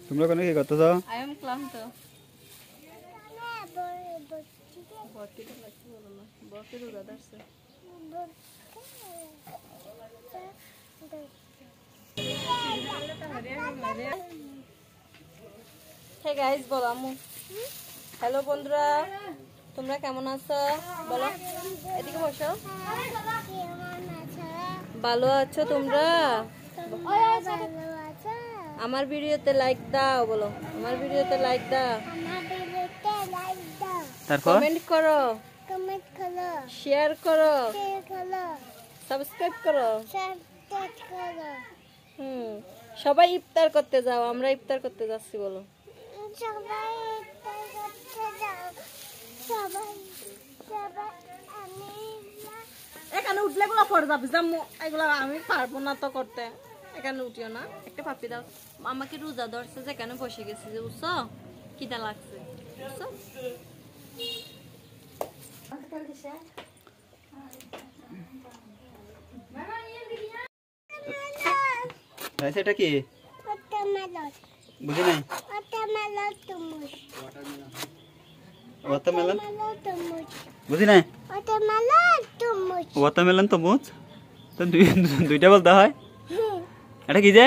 তোমরা কোন কি করতেছ? আই এম ক্লান্ত। হে গাইস বলো আম্মু। হ্যালো বন্ধুরা, তোমরা কেমন আছো বলো, এদিকে বসো। ভালো আছো তোমরা? আমার ভিডিওতে লাইক দাও বলো, আমার ভিডিওতে লাইক দাও, তারপর কমেন্ট করো, শেয়ার করো, সাবস্ক্রাইব করো। সবাই ইফতার করতে যাও, আমরা ইফতার করতে যাচ্ছি বলো। এখানে উঠলে গুলো পড়ে যাবে, এগুলো আমি পারবো না তো করতে। এখানে উঠিও না, একটা পাপি দাও। আমাকে রোজা ধরছে যে এখানে বসে গেছি যে, বুঝছো কিটা লাগছে, বুঝছো? এটা কি বুঝি নাই? ওয়াটারমেলন বুঝি নাই? ওয়াটারমেলন তো বুঝ, তো দুইটা বলতে হয়। এটা কি যে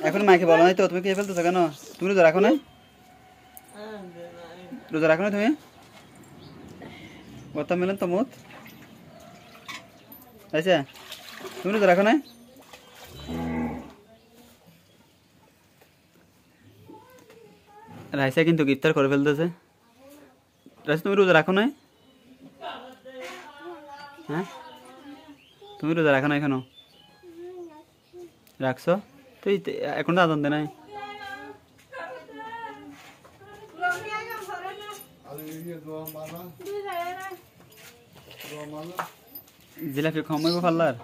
এখন মাকে বলো নাই তো, তুমি কে ফেলতেছো কেন? তুমি রোজা রাখো নাই? রোজা রাখো না তুমি? ওয়াটারমেলন তো মুখ আচ্ছা, তুমি রোজা রাখো নাই? রাইসা কিন্তু ইফতার করে ফেলতেছে। রাইসা তুমি রোজা রাখো নাই? হ্যাঁ, তুমি রোজা রাখো না এখনো? রাখছো তো, এখন তো আদান দে নাই। জিলাপি খাওয়াইব পারলার?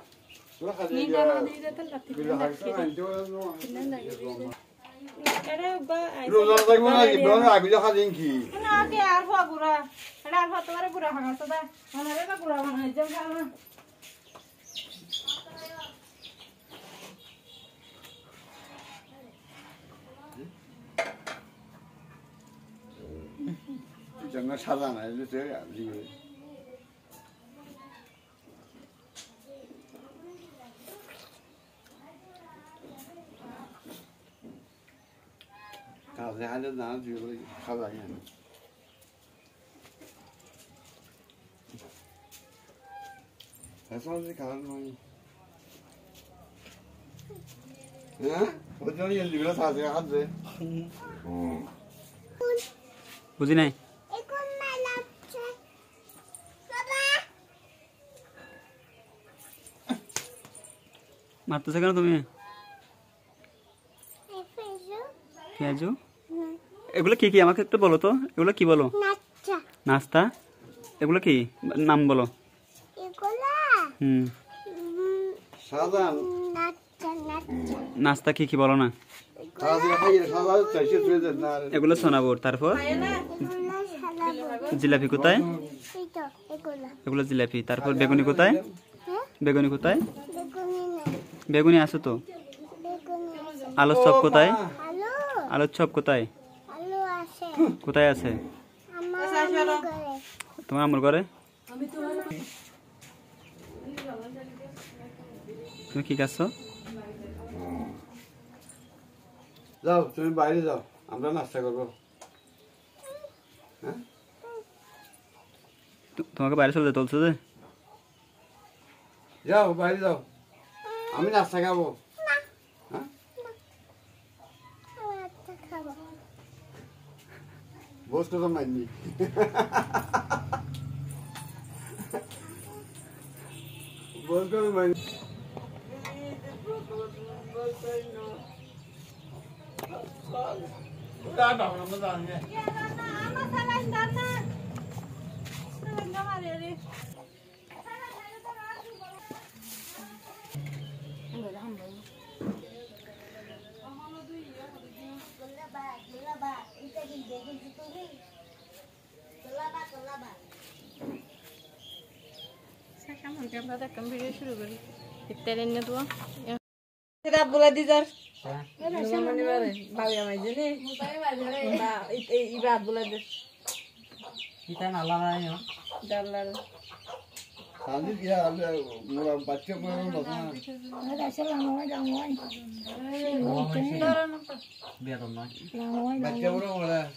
整个下蛋来就这样，因为他这还得拿去了，下蛋样。还上去看吗？嗯，我叫你绿了啥子样子？বুঝি নাই? মারতেছো কেন তুমি? পেঁয়াজু এগুলো কি কি আমাকে একটু বলো তো, এগুলো কি বলো? নাস্তা। এগুলো কি নাম বলো? নাস্তা কি কি বলো না? এগুলো সোনাবুর। তারপর জিলাপি কোথায়? এগুলো জিলাপি। তারপর বেগুনি কোথায়? বেগুনি কোথায়? বেগুনি আছে তো। আলুর চপ কোথায়? আলুর চপ কোথায়? কোথায় আছে? তোমার আম্মুর ঘরে। তুমি কি খাচ্ছ? যাও তুমি বাইরে যাও, আমরা নাস্তা করবো। হ্যাঁ, তোমাকে বাইরে চলে যেতে বলছো যে? যাও বাইরে যাও, আমি নাস্তা খাবো। বস কথা মাননি। বস কথা মাননি। কেমন আমরা একটা ভিডিও শুরু করি ইত্যাদি নিয়ে তো রাত বলে দি যার মানে বারে ভাবি আমায় জানি না এই রাত বলে দে kita nalar aja ডালার Tadi dia murah baca pun baca. biar tuh mas Baca pun murah.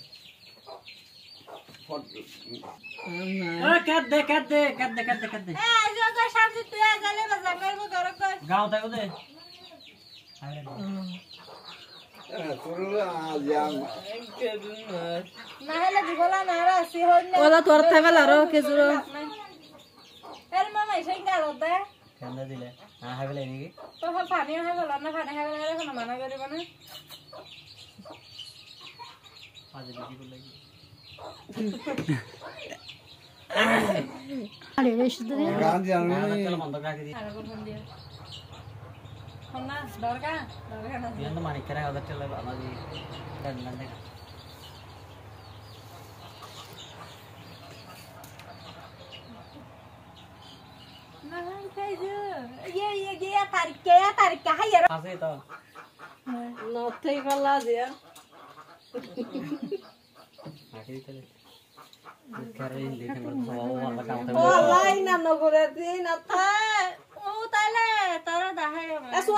kat deh এই যে শান্তি তুই গেলে বাজার করব গরক কর gaul tayo deh Suruh jam. না হলে দিবলা না রাসি হই না ওলা তোর থাকল আর খেজুর এর মামা এসে গেল দে kanda dile nah hai bela ini তো পানি হয়ে গেল না পানি হয়ে গেলে এখন মানা করিব না aja lagi boleh lagi Kan jam nah ni. kalau montok lagi di আর কোন দিয়া না দরকার না dia tuh manik kira ada cile apa di dan nanti না খাই যে ইয়ে তারিখ হাই আর kasih itu নথই গলা দিয়া akhir itu deh keren deh kan bersawa wala kamu tahu ওলাই না নগরে দি না থাই ও তাইলে তারা দাহাই এসো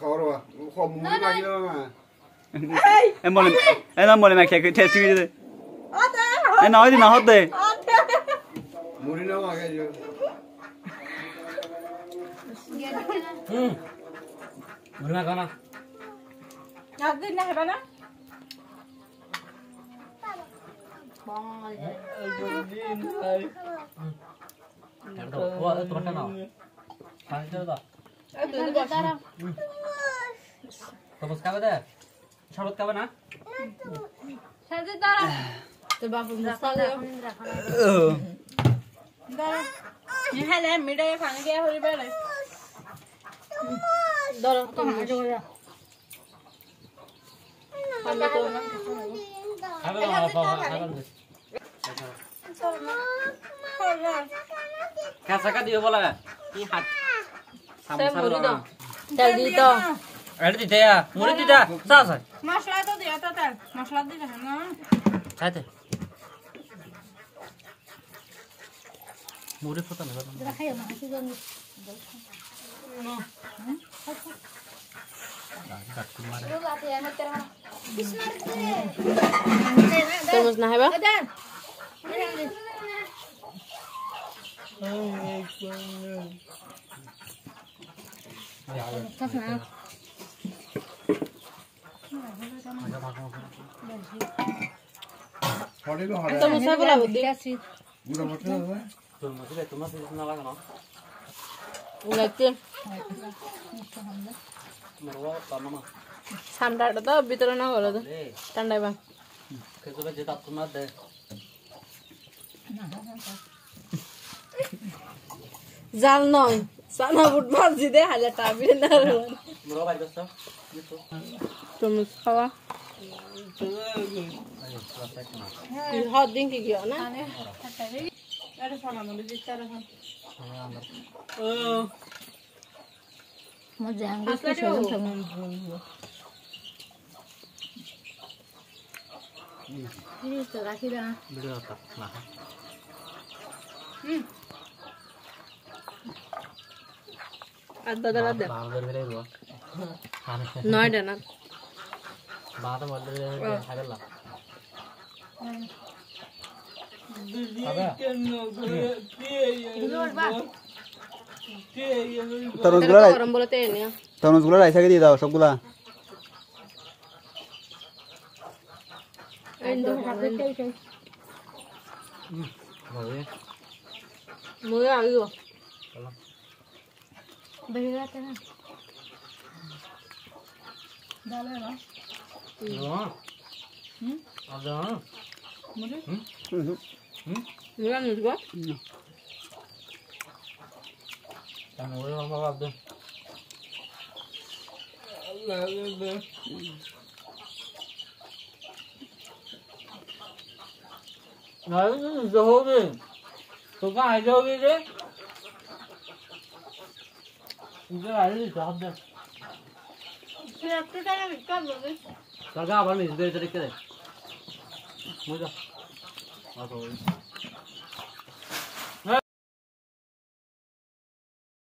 Kau dah. Kau murah lagi dah mah. em bol em bol mẹ khẽ test đi đi ও দে em nói đi nào hết đi ও দে Murah dah mah kaya. Burung apa na? একদিন না হবে না Itu, wah itu mana na? Paling itu dah. Terus kapan deh? Sahabat kapan na? সাজি দাঁড়া তো বাপু মুস্তালে দাঁড়া হ্যাঁ মিডে পানি দিয়া হরি বেলে দাঁড়া তো হাজো যা আমি তো না Kapan na? Kapan deh? Kasaka dia bola. Ini hat. সে মুড়ি দাও Sama-sama. তেল দি তো Ada tidak ya? Murid tidak? Sasa. মশলা তো দিয়া তো তেল মশলা দি না Sate. Murid foto nih. চামচ না হেবা Kau ni kau ada. তো মুসা বলা বুদ্ধি Murah macam apa? Tuh masih nala kan? লাগছে Marwa tanah mah. ঠান্ডাটা তো ভিতরে না হলো তো Eh, ঠান্ডায় বা kecoba jetak tumat deh. জাল নয় সানা বুট ভাজি দে হালে টাবি না Marwa bagus tuh. Gitu. চামচ খাওয়া Ayo, selesai kena. হট দিন কি গিয়া না Video tak lah. আদা দাদা দে Bahan dari video gua. Harusnya. নয়টা না Bahan tuh dari video ada lah. Apa? তরমুজগুলো গরম বলে তেল নিয়া তরমুজগুলো রাইসাকে দিয়ে দাও সবগুলা Boleh. মুই আইও Kalau বেরিয়ে না Ada. Ada. মুই আনিস গো Yang boleh apa apa. 나는 저거는 그거 아니저기지? 이제 알려줘 한번. 그냥 그 사람이 있다면 자가 빨리 인도해 드릴게. 뭐죠? 와서.